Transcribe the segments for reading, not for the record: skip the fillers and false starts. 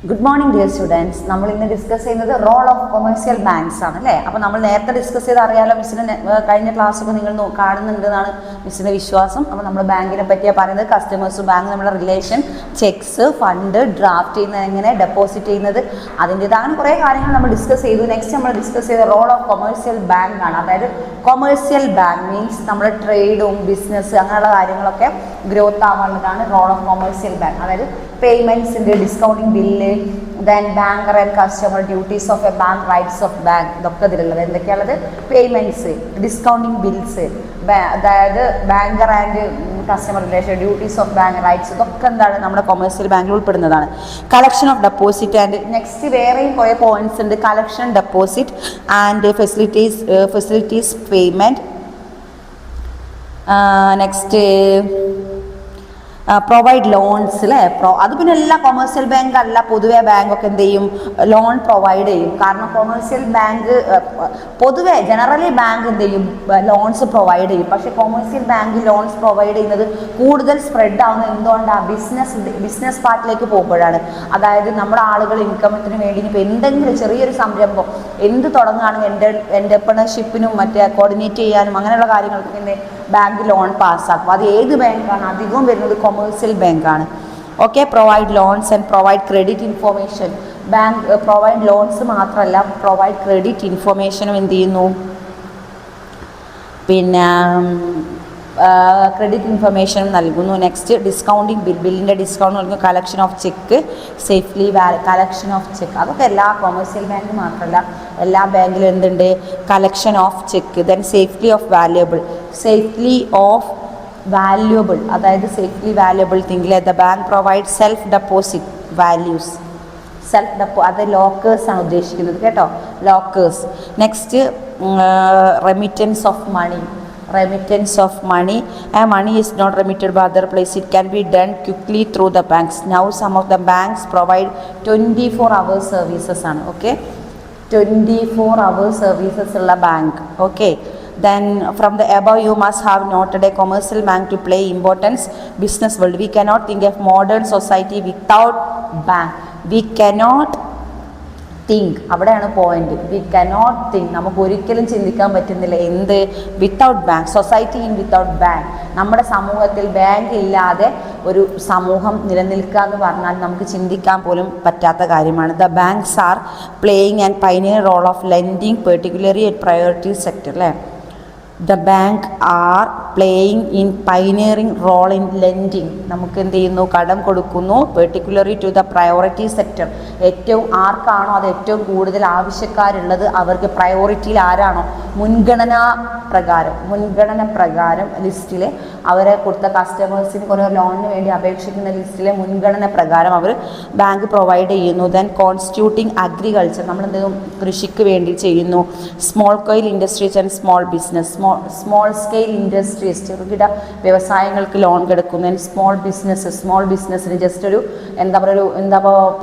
Good morning dear students. നമ്മൾ ഇന്ന് discuss ചെയ്യുന്നത് റോൾ ഓഫ് കൊമേഴ്സ്യൽ ബാങ്ക്സ് ആണ് അല്ലേ. അപ്പോൾ നമ്മൾ നേരത്തെ ഡിസ്കസ് ചെയ്ത് അറിയാലോ, മിസ്സിന് കഴിഞ്ഞ ക്ലാസ്സൊക്കെ നിങ്ങൾ കാണുന്നുണ്ടെന്നാണ് മിസ്സിൻ്റെ വിശ്വാസം. അപ്പോൾ നമ്മൾ ബാങ്കിനെ പറ്റിയാണ് പറയുന്നത്. കസ്റ്റമേഴ്സും ബാങ്ക് നമ്മുടെ റിലേഷൻ, ചെക്സ്, ഫണ്ട് ഡ്രാഫ്റ്റ് ചെയ്യുന്നത് എങ്ങനെ, ഡെപ്പോസിറ്റ് ചെയ്യുന്നത്, അതിൻ്റെത് അങ്ങനെ കുറേ കാര്യങ്ങൾ നമ്മൾ ഡിസ്കസ് ചെയ്തു. നെക്സ്റ്റ് നമ്മൾ ഡിസ്കസ് ചെയ്ത റോൾ ഓഫ് കൊമേഴ്സ്യൽ ബാങ്ക് ആണ്. അതായത് കൊമേഴ്സ്യൽ ബാങ്ക് മീൻസ് നമ്മുടെ ട്രേഡും ബിസിനസ് അങ്ങനെയുള്ള കാര്യങ്ങളൊക്കെ ഗ്രോത്ത് ആവാനുള്ളതാണ് റോൾ ഓഫ് കൊമേഴ്സ്യൽ ബാങ്ക്. അതായത് പേയ്മെൻറ്റ്സിൻ്റെ discounting bill, then banker and customer duties of a bank, rights of bank, ഇതൊക്കെ ഇതിലുള്ളത്. എന്തൊക്കെയാണുള്ളത്? പേയ്മെൻറ്റ്സ്, ഡിസ്കൗണ്ടിങ് ബിൽസ്, അതായത് banker and customer relation, duties of bank, rights, ഇതൊക്കെ എന്താണ് നമ്മുടെ കൊമേഴ്സ്യൽ ബാങ്കിൽ ഉൾപ്പെടുന്നതാണ്. Collection of deposit and next വേറെയും കുറേ പോയിന്റ്സ് ഉണ്ട്. Collection, deposit and facilities payment. Next provide loans അല്ലേ. അത് പിന്നെ എല്ലാ കൊമേഴ്സ്യൽ ബാങ്ക് അല്ല, പൊതുവെ ബാങ്കൊക്കെ എന്ത് ചെയ്യും? ലോൺ പ്രൊവൈഡ് ചെയ്യും. കാരണം കൊമേഴ്സ്യൽ ബാങ്ക് പൊതുവെ ജനറലി ബാങ്ക് എന്ത് ചെയ്യും? ലോൺസ് പ്രൊവൈഡ് ചെയ്യും. പക്ഷേ കൊമേഴ്സ്യൽ ബാങ്ക് ലോൺസ് പ്രൊവൈഡ് ചെയ്യുന്നത് കൂടുതൽ സ്പ്രെഡ് ആവുന്നത് എന്തുകൊണ്ടാണ്? ബിസിനസ് പാർട്ടിലേക്ക് പോകുമ്പോഴാണ്. അതായത് നമ്മുടെ ആളുകൾ ഇൻകമത്തിന് വേണ്ടി ഇപ്പോൾ എന്തെങ്കിലും ചെറിയൊരു സംരംഭം എന്ത് തുടങ്ങുകയാണെങ്കിൽ എൻ്റർപ്രണർഷിപ്പിനും മറ്റേ കോർഡിനേറ്റ് ചെയ്യാനും അങ്ങനെയുള്ള കാര്യങ്ങൾക്ക് പിന്നെ ബാങ്ക് ലോൺ പാസ്സാക്കും. അത് ഏത് ബാങ്കാണ്? അധികവും വരുന്നത് കൊമേഴ്സ്യൽ ബാങ്കാണ്. Okay. Provide loans and provide credit information. Bank provide loans മാത്രമല്ല, പ്രൊവൈഡ് ക്രെഡിറ്റ് ഇൻഫോർമേഷനും എന്ത് ചെയ്യുന്നു? പിന്നെ ക്രെഡിറ്റ് ഇൻഫർമേഷൻ നൽകുന്നു. നെക്സ്റ്റ് ഡിസ്കൗണ്ടിങ് ബില്ലിൻ്റെ ഡിസ്കൗണ്ട് നൽകുന്നു. Collection of cheque safely collection of cheque. അതൊക്കെ എല്ലാ കൊമേഴ്സ്യൽ ബാങ്ക് മാത്രമല്ല, എല്ലാ ബാങ്കിലും എന്തുണ്ട്? Collection of cheque. Then safely of valuable. അതായത് സേഫ്ലി വാല്യുബിൾ തിങ്കിൽ the bank provide self deposit values. അത് ലോക്കേഴ്സാണ് ഉദ്ദേശിക്കുന്നത് കേട്ടോ, lockers. Next remittance of money. Money is not remitted by other place. It can be done quickly through the banks. Now some of the banks provide 24-hour services ആണ്. Okay, 24-hour services ഉള്ള bank. Okay, then from the above you must have noted a commercial bank to play importance business world. We cannot think of modern society without bank. We cannot think, അവിടെയാണ് point. We cannot think, നമുക്ക് ഒരിക്കലും ചിന്തിക്കാൻ പറ്റുന്നില്ല എന്ത്? Without bank. Society in without bank. നമ്മുടെ സമൂഹത്തിൽ bank ഇല്ലാതെ ഒരു സമൂഹം നിലനിൽക്കുക എന്ന് പറഞ്ഞാൽ നമുക്ക് ചിന്തിക്കാൻ പോലും പറ്റാത്ത കാര്യമാണ്. The banks are playing and pioneer role of lending particularly at priority sector അല്ലേ. The bank are playing in pioneering role in lending. നമുക്ക് എന്ത് ചെയ്യുന്നു? കടം കൊടുക്കുന്നു. Particularly to the priority sector. ഏറ്റവും ആർക്കാണോ അത് ഏറ്റവും കൂടുതൽ ആവശ്യക്കാരുള്ളത് അവർക്ക് പ്രയോറിറ്റിയിൽ ആരാണോ മുൻഗണന പ്രകാരം ലിസ്റ്റിൽ അവരെ കൊടുത്ത കസ്റ്റമേഴ്സിന് കുറേ ലോണിന് വേണ്ടി അപേക്ഷിക്കുന്ന ലിസ്റ്റിലെ മുൻഗണന പ്രകാരം അവർ ബാങ്ക് പ്രൊവൈഡ് ചെയ്യുന്നു. Then constituting agriculture. നമ്മളെന്ത് കൃഷിക്ക് വേണ്ടി ചെയ്യുന്നു. Small scale industries and small business. Small scale industries ചെറുകിട വ്യവസായങ്ങൾക്ക് ലോൺ കൊടുക്കുന്നു. സ്മോൾ ബിസിനസ്സിന് ജസ്റ്റ് ഒരു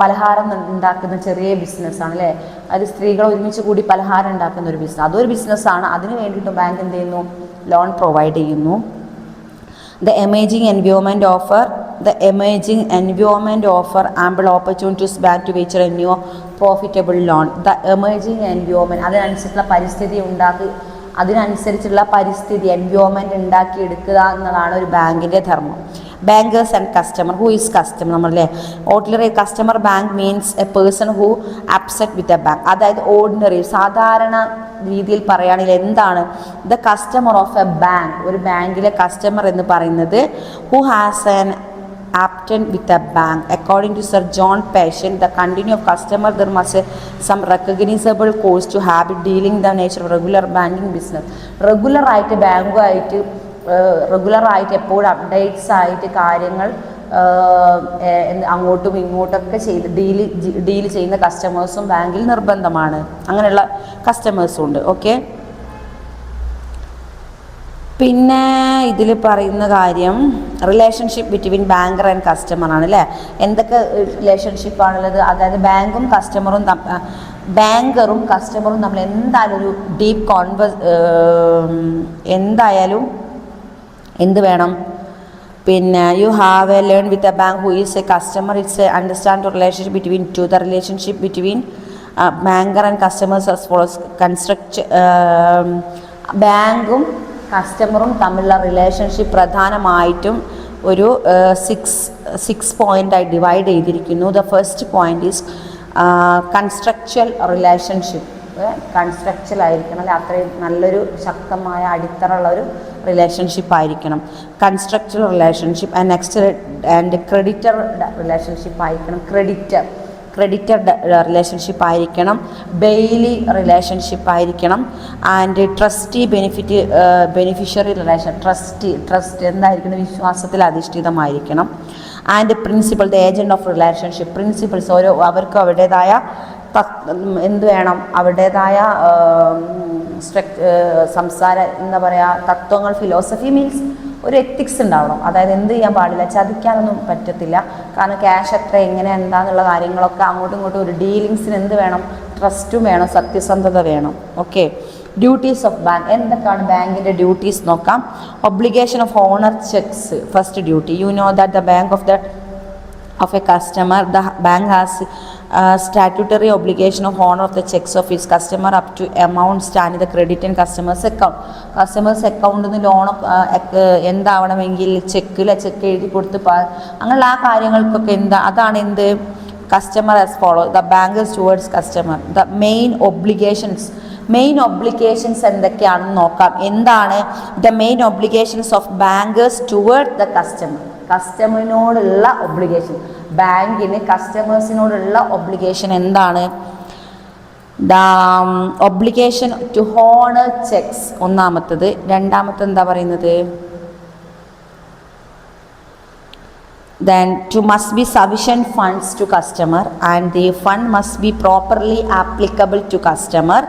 പലഹാരം ഉണ്ടാക്കുന്ന ചെറിയ ബിസിനസ്സാണ് അല്ലേ. അത് സ്ത്രീകൾ ഒരുമിച്ച് കൂടി പലഹാരം ഉണ്ടാക്കുന്ന ഒരു ബിസിനസ്, അതൊരു ബിസിനസ്സാണ്. അതിന് വേണ്ടിയിട്ട് ബാങ്ക് എന്ത് ചെയ്യുന്നു? ലോൺ പ്രൊവൈഡ് ചെയ്യുന്നു. The emerging environment offer ample opportunities bank to venture a new profitable loan. The emerging environment, അതിനനുസരിച്ചുള്ള പരിസ്ഥിതി എൻവയോൺമെൻറ്റ് ഉണ്ടാക്കിയെടുക്കുക എന്നതാണ് ഒരു ബാങ്കിൻ്റെ ധർമ്മം. Bankers and customer. Who is customer? നമ്മളല്ലേ ordinary customer bank means a person who upset with a bank. അതായത് ordinary സാധാരണ രീതിയിൽ പറയുകയാണെങ്കിൽ എന്താണ്? The customer of a bank. ഒരു ബാങ്കിലെ കസ്റ്റമർ എന്ന് പറയുന്നത് who has an aptent with a bank. According to Sir John Passion, the continuity of customer there must some recognizable course to habit dealing the nature of regular banking business. Regular ആയിട്ട് ബാങ്കുമായിട്ട് എപ്പോഴും updates ആയിട്ട് കാര്യങ്ങൾ അങ്ങോട്ടും ഇങ്ങോട്ടൊക്കെ deal ചെയ്യുന്ന കസ്റ്റമേഴ്സും ബാങ്കിൽ നിർബന്ധമാണ്. അങ്ങനെയുള്ള കസ്റ്റമേഴ്സും ഉണ്ട്. ഓക്കെ, പിന്നെ ഇതിൽ പറയുന്ന കാര്യം relationship between banker and customer ആണ് അല്ലേ. എന്തൊക്കെ റിലേഷൻഷിപ്പാണുള്ളത്? അതായത് ബാങ്കറും കസ്റ്റമറും തമ്മിൽ എന്തായാലും ഒരു ഡീപ്പ് എന്തായാലും എന്ത് വേണം? പിന്നെ you have a learn with a bank who is a customer. It's a understand the relationship between two. The relationship between banker and customers as follows. ബാങ്കും കസ്റ്റമറും തമ്മിലുള്ള റിലേഷൻഷിപ്പ് പ്രധാനമായിട്ടും ഒരു സിക്സ് പോയിൻ്റായി ഡിവൈഡ് ചെയ്തിരിക്കുന്നു. The first point is contractual relationship. Contractual ആയിരിക്കണം, അല്ലെ അത്രയും നല്ലൊരു ശക്തമായ അടിത്തറയുള്ള ഒരു റിലേഷൻഷിപ്പ് ആയിരിക്കണം contractual relationship. And next and creditor relationship ആയിരിക്കണം. ക്രെഡിറ്റർ റിലേഷൻഷിപ്പ് ആയിരിക്കണം. ബെയിലി റിലേഷൻഷിപ്പ് ആയിരിക്കണം. And trustee beneficiary relation. Trust എന്തായിരിക്കണം? വിശ്വാസത്തിൽ അധിഷ്ഠിതമായിരിക്കണം. And principal the agent of relationship. Principles അവർക്ക് അവരുടേതായ എന്ത് വേണം? അവരുടേതായ സംസാര എന്താ പറയുക, തത്വങ്ങൾ, ഫിലോസഫി മീൻസ് ഒരു എത്തിക്സ് ഉണ്ടാവണം. അതായത് എന്ത് ചെയ്യാൻ പാടില്ല, ചതിക്കാനൊന്നും പറ്റത്തില്ല. കാരണം ക്യാഷ് എത്ര, എങ്ങനെ, എന്താന്നുള്ള കാര്യങ്ങളൊക്കെ അങ്ങോട്ടും ഇങ്ങോട്ടും ഒരു ഡീലിങ്സിന് എന്ത് വേണം? ട്രസ്റ്റും വേണം, സത്യസന്ധത വേണം. ഓക്കെ. Duties of bank. എന്തൊക്കെയാണ് ബാങ്കിൻ്റെ ഡ്യൂട്ടീസ് നോക്കാം. Obligation of honour cheques. First duty, you know that the bank of a customer, the bank has statutory obligation of honor of the checks of its customer up to amount standing the credit in customer's account. Customers അക്കൗണ്ടിൽ നിന്ന് loan എന്താവണമെങ്കിൽ check എഴുതി കൊടുത്ത് അങ്ങനെയുള്ള ആ കാര്യങ്ങൾക്കൊക്കെ അതാണ് എന്ത്? Customer as follow. The bankers towards customer. The main obligations എന്തൊക്കെയാണെന്ന് നോക്കാം. എന്താണ് the main obligations of bankers toward the customer? കസ്റ്റമറിനോടുള്ള ഒബ്ലിഗേഷൻ, ബാങ്കിന് കസ്റ്റമേഴ്സിനോടുള്ള ഒബ്ലിഗേഷൻ എന്താണ്? The obligation to honour cheques ഒന്നാമത്തത്. രണ്ടാമത്തെ എന്താ പറയുന്നത്? Then to must be sufficient funds to customer, and the fund must be properly applicable to customer,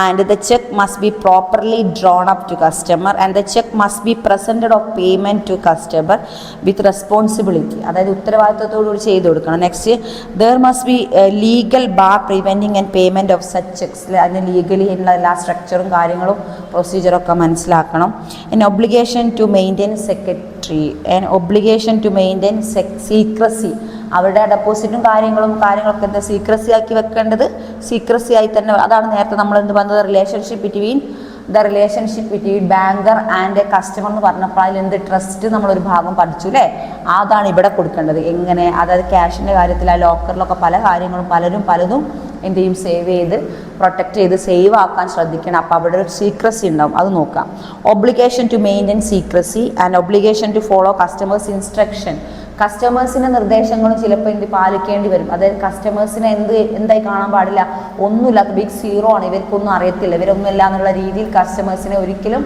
and the check must be properly drawn up to customer, and the check must be presented of payment to customer with responsibility. അതായത് ഉത്തരവാദിത്തത്തോടുകൂടി ചെയ്തു കൊടുക്കണം. Next, there must be legal bar preventing and payment of such checks. അതിന് legally ഉള്ള എല്ലാ സ്ട്രക്ചറും കാര്യങ്ങളും പ്രൊസീജിയറൊക്കെ മനസ്സിലാക്കണം. an obligation to maintain secretary, an obligation to maintain secrecy. അവരുടെ ഡെപ്പോസിറ്റും കാര്യങ്ങളൊക്കെ എന്താ സീക്രസി ആക്കി വെക്കേണ്ടത്, സീക്രസി ആയി തന്നെ. അതാണ് നേരത്തെ നമ്മൾ എന്ത് പറഞ്ഞത്? Relationship between banker and A customer എന്ന് പറഞ്ഞപ്പോൾ അതിൽ എന്ത്? ട്രസ്റ്റ് നമ്മളൊരു ഭാഗം പഠിച്ചു അല്ലേ? അതാണ് ഇവിടെ കൊടുക്കേണ്ടത്. എങ്ങനെ? അതായത് ക്യാഷിൻ്റെ കാര്യത്തിൽ ആ ലോക്കറിലൊക്കെ പല കാര്യങ്ങളും പലതും എന്ത് ചെയ്യും? സേവ് ചെയ്ത് പ്രൊട്ടക്റ്റ് ചെയ്ത് സേവ് ആക്കാൻ ശ്രദ്ധിക്കണം. അപ്പോൾ അവിടെ ഒരു സീക്രസി ഉണ്ടാവും, അത് നോക്കാം. Obligation to maintain secrecy and obligation to follow customers instruction. കസ്റ്റമേഴ്സിൻ്റെ നിർദ്ദേശങ്ങളും ചിലപ്പോൾ പാലിക്കേണ്ടി വരും. അതായത് കസ്റ്റമേഴ്സിനെ എന്തായി കാണാൻ പാടില്ല? ഒന്നുമില്ലാത്ത ബിഗ് സീറോ ആണ്, ഇവർക്കൊന്നും അറിയത്തില്ല, ഇവരൊന്നുമില്ല എന്നുള്ള രീതിയിൽ കസ്റ്റമേഴ്സിനെ ഒരിക്കലും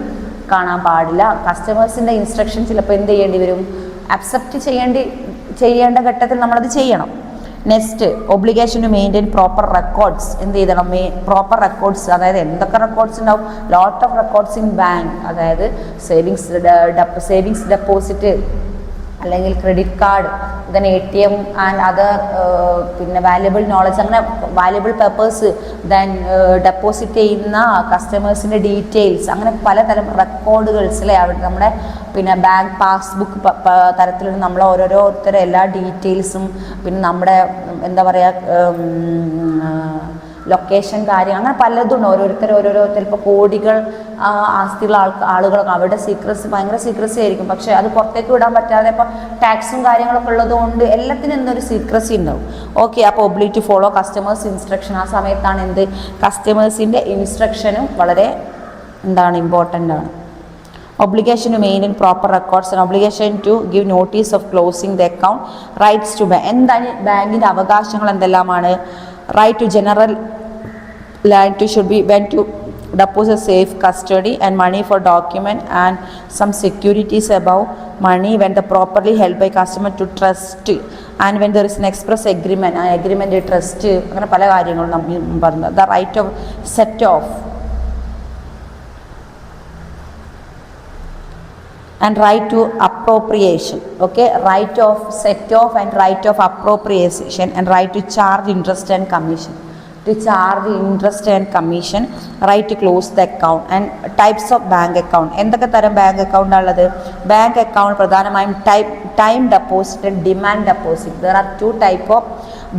കാണാൻ പാടില്ല. കസ്റ്റമേഴ്സിൻ്റെ ഇൻസ്ട്രക്ഷൻ ചിലപ്പോൾ എന്ത് ചെയ്യേണ്ടി വരും? അക്സെപ്റ്റ് ചെയ്യേണ്ട ഘട്ടത്തിൽ നമ്മളത് ചെയ്യണം. Next, obligation to maintain proper records. എന്ത് ചെയ്യണം? Proper records. അതായത് എന്തൊക്കെ റെക്കോർഡ്സ് ഉണ്ടാവും? Lot of records in bank. അതായത് സേവിങ്സ് ഡെപ്പോസിറ്റ്, അല്ലെങ്കിൽ credit card, then ATM and other പിന്നെ വാല്യബിൾ നോളജ്, അങ്ങനെ വാല്യബിൾ പേപ്പേഴ്സ്, ദെൻ ഡെപ്പോസിറ്റ് ചെയ്യുന്ന കസ്റ്റമേഴ്സിൻ്റെ ഡീറ്റെയിൽസ്, അങ്ങനെ പലതരം റെക്കോർഡുകൾസ് അല്ലേ? അവിടെ നമ്മുടെ പിന്നെ ബാങ്ക് പാസ്ബുക്ക് തരത്തിലുള്ള നമ്മളെ ഓരോരുത്തരുടെ എല്ലാ ഡീറ്റെയിൽസും, പിന്നെ നമ്മുടെ എന്താ പറയുക ലൊക്കേഷൻ കാര്യം, അങ്ങനെ പലതും ഓരോരുത്തർ ഇപ്പോൾ കോടികൾ ആസ്തിയുള്ള ആളുകളൊക്കെ അവരുടെ സീക്രസി ഭയങ്കര സീക്രസി ആയിരിക്കും. പക്ഷേ അത് പുറത്തേക്ക് വിടാൻ പറ്റാതെ ഇപ്പോൾ ടാക്സും കാര്യങ്ങളൊക്കെ ഉള്ളതുകൊണ്ട് എല്ലാത്തിനും എന്തൊരു സീക്രസി ഉണ്ടാവും. ഓക്കെ. അപ്പോൾ obligate to follow customers instruction. ആ സമയത്താണ് എന്ത്? കസ്റ്റമേഴ്സിൻ്റെ ഇൻസ്ട്രക്ഷനും വളരെ ഇമ്പോർട്ടൻ്റ് ആണ്. obligation to maintain proper records and obligation to give notice of closing the account. rights to എന്താണ് ബാങ്കിൻ്റെ അവകാശങ്ങൾ എന്തെല്ലാമാണ്? right to general land to should be when to deposit safe custody and money for document and some securities above money when the properly held by customer to trust, and when there is an express agreement trust, അങ്ങനെ പല കാര്യങ്ങളും നമ്മൾ പറഞ്ഞു. the right of set off and right to appropriation. Okay, right of set off and right of appropriation and right to charge interest and commission. to charge interest and commission, right to close the account. And types of bank account. എന്തൊക്കെ തരം bank account ഉള്ളത്? Bank account പ്രധാനമായും time deposit and demand deposit. There are two type of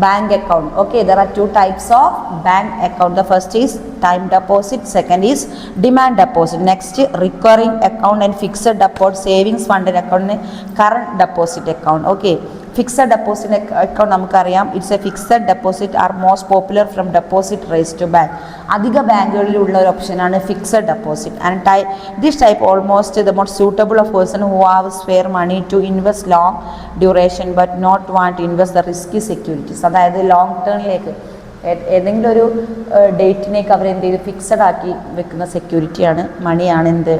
bank account. Okay, there are two types of bank account. The first is time deposit, second is demand deposit. Next, recurring account and fixed deposit, savings fund account and current deposit account. Okay, fixed deposit account നമുക്കറിയാം, it's a fixed deposit are most popular from deposit race to bank. അധിക ബാങ്കുകളിലുള്ള ഒരു ഓപ്ഷനാണ് fixed deposit. And this type almost the most suitable of person who have spare money to invest long duration but not want to invest the risky securities. അതായത് long ടേണിലേക്ക് ഏതെങ്കിലും ഒരു ഡേറ്റിനേക്ക് അവരെന്ത് ചെയ്ത് ഫിക്സഡ് ആക്കി വെക്കുന്ന സെക്യൂരിറ്റിയാണ്, മണിയാണ് എന്ത്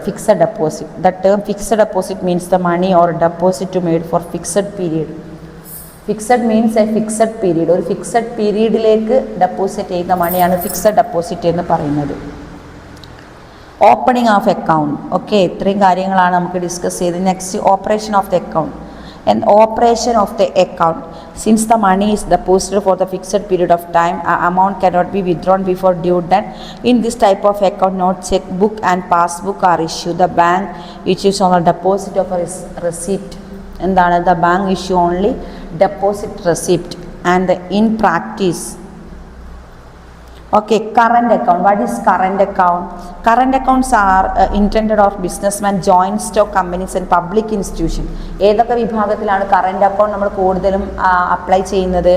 fixed deposit. The term fixed deposit means the money or deposit to made for fixed period. Fixed means a fixed period. ഒരു ഫിക്സഡ് പീരീഡിലേക്ക് ഡെപ്പോസിറ്റ് ചെയ്യുന്ന മണിയാണ് ഫിക്സഡ് ഡെപ്പോസിറ്റ് എന്ന് പറയുന്നത്. Opening of account. ഓക്കെ, ഇത്രയും കാര്യങ്ങളാണ് നമുക്ക് ഡിസ്കസ് ചെയ്ത്. Next, operation of the account. And operation of the account. Since the money is deposited for the fixed period of time, amount cannot be withdrawn before due date. In this type of account, no checkbook and passbook are issued. The bank issues on the deposit of a receipt. എന്താണ്? The bank issue only deposit receipt. And in practice, okay, current account. What is current account? Current accounts are intended of businessmen, joint stock companies and public institution. ഏതൊക്കെ വിഭാഗത്തിലാണ് current account നമ്മൾ കൂടുതലും apply ചെയ്യുന്നത്?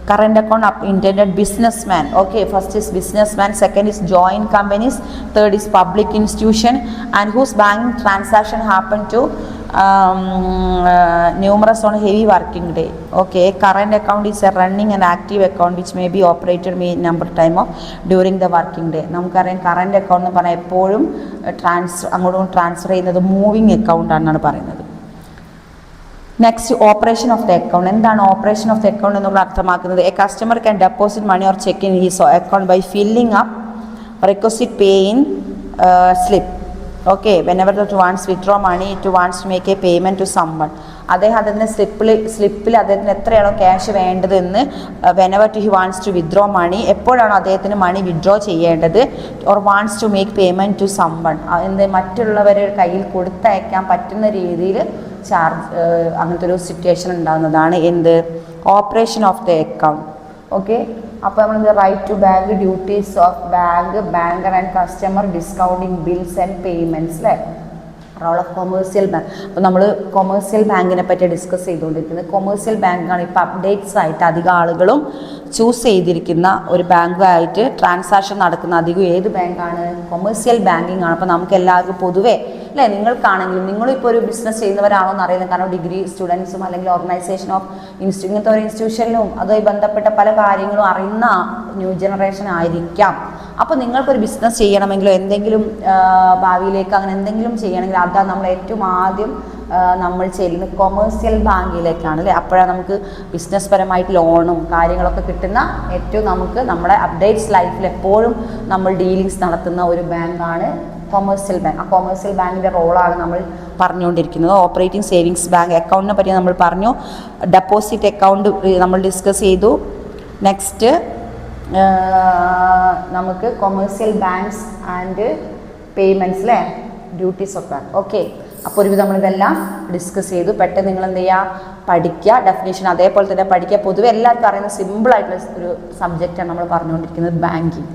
Current account intended businessman. Okay, first is businessman, second is joint companies, third is public institution and whose banking transaction happen to numerous on heavy working day. Okay, current account is a running and active account which may be operated number of time of during the working day. നമുക്കറിയാം current account എന്ന് പറഞ്ഞാൽ എപ്പോഴും അങ്ങോട്ടും transfer ചെയ്യുന്നത് moving account ആണെന്നാണ് പറയുന്നത്. Next, operation of the account. എന്താണ് operation of the account എന്നുള്ള അർത്ഥമാക്കുന്നത്? A customer can deposit money or cheque in his account by filling up requisite pay in slip. Okay, whenever that wants withdraw money, it wants to make a payment to someone. അദ്ദേഹം അതിന് സ്ലിപ്പിൽ അദ്ദേഹത്തിന് എത്രയാണോ cash വേണ്ടതെന്ന് whenever he wants to withdraw money, എപ്പോഴാണോ അദ്ദേഹത്തിന് മണി withdraw ചെയ്യേണ്ടത്, or wants to make payment to someone, എന്ത് മറ്റുള്ളവരുടെ കയ്യിൽ കൊടുത്തയക്കാൻ പറ്റുന്ന രീതിയിൽ ചാർജ് അങ്ങനത്തെ ഒരു സിറ്റുവേഷൻ ഉണ്ടാകുന്നതാണ് എന്ത്? Operation of the account. Okay, അപ്പോൾ നമ്മൾ right to bank, duties of bank, banker and customer, discounting bills and payments, അല്ലേ? Role of commercial bank. അപ്പോൾ നമ്മൾ കൊമേഴ്സ്യൽ ബാങ്കിനെ പറ്റി ഡിസ്കസ് ചെയ്തുകൊണ്ടിരിക്കുന്നത്. കൊമേഴ്സ്യൽ ബാങ്കാണ് ഇപ്പോൾ അപ്ഡേറ്റ്സ് ആയിട്ട് അധികം ആളുകളും ചൂസ് ചെയ്തിരിക്കുന്ന ഒരു ബാങ്കായിട്ട് ട്രാൻസാക്ഷൻ നടക്കുന്ന അധികം ഏത് ബാങ്കാണ്? കൊമേഴ്സ്യൽ ബാങ്കിങ് ആണ്. അപ്പോൾ നമുക്ക് എല്ലാവർക്കും പൊതുവേ, അല്ലേ, നിങ്ങൾക്കാണെങ്കിലും നിങ്ങളിപ്പോൾ ഒരു ബിസിനസ് ചെയ്യുന്നവരാണോ എന്ന് അറിയുന്നത്. കാരണം ഡിഗ്രി സ്റ്റുഡൻസും അല്ലെങ്കിൽ ഓർഗനൈസേഷൻ ഓഫ് ഇങ്ങനത്തെ ഒരു ഇൻസ്റ്റിറ്റ്യൂഷനിലും അതുമായി ബന്ധപ്പെട്ട പല കാര്യങ്ങളും അറിയുന്ന ന്യൂ ജനറേഷൻ ആയിരിക്കാം. അപ്പോൾ നിങ്ങൾക്കൊരു ബിസിനസ് ചെയ്യണമെങ്കിലോ എന്തെങ്കിലും ഭാവിയിലേക്ക് അങ്ങനെ എന്തെങ്കിലും ചെയ്യണമെങ്കിൽ അതാണ് നമ്മൾ ഏറ്റവും ആദ്യം നമ്മൾ ചെയ്യുന്നത് കൊമേഴ്സ്യൽ ബാങ്കിലേക്കാണ്, അല്ലേ? അപ്പോഴാണ് നമുക്ക് ബിസിനസ് പരമായിട്ട് ലോണും കാര്യങ്ങളൊക്കെ കിട്ടുന്ന ഏറ്റവും നമുക്ക് നമ്മുടെ അപ്ഡേറ്റ്സ് ലൈഫിൽ എപ്പോഴും നമ്മൾ ഡീലിങ്സ് നടത്തുന്ന ഒരു ബാങ്കാണ് കൊമേഴ്സ്യൽ ബാങ്ക്. ആ കൊമേഴ്സ്യൽ ബാങ്കിൻ്റെ റോളാണ് നമ്മൾ പറഞ്ഞുകൊണ്ടിരിക്കുന്നത്. ഓപ്പറേറ്റിംഗ് സേവിങ്സ് ബാങ്ക് അക്കൗണ്ടിനെ പറ്റി നമ്മൾ പറഞ്ഞു. ഡെപ്പോസിറ്റ് അക്കൗണ്ട് നമ്മൾ ഡിസ്കസ് ചെയ്തു. നെക്സ്റ്റ് നമുക്ക് കൊമേഴ്സ്യൽ ബാങ്ക്സ് ആൻഡ് പേയ്മെൻറ്റ്സ്, അല്ലേ, ഡ്യൂട്ടീസ് ഓഫ് ബാങ്ക്. ഓക്കെ, അപ്പോൾ ഒരുവിധം നമ്മളിതെല്ലാം ഡിസ്കസ് ചെയ്തു. പെട്ടെന്ന് നിങ്ങൾ എന്ത് ചെയ്യുക, പഠിക്കുക, ഡെഫിനേഷൻ അതേപോലെ തന്നെ പഠിക്കുക. പൊതുവെ എല്ലാവർക്കും അറിയുന്ന സിമ്പിളായിട്ടുള്ള ഒരു സബ്ജക്റ്റാണ് നമ്മൾ പറഞ്ഞുകൊണ്ടിരിക്കുന്നത് ബാങ്കിങ്.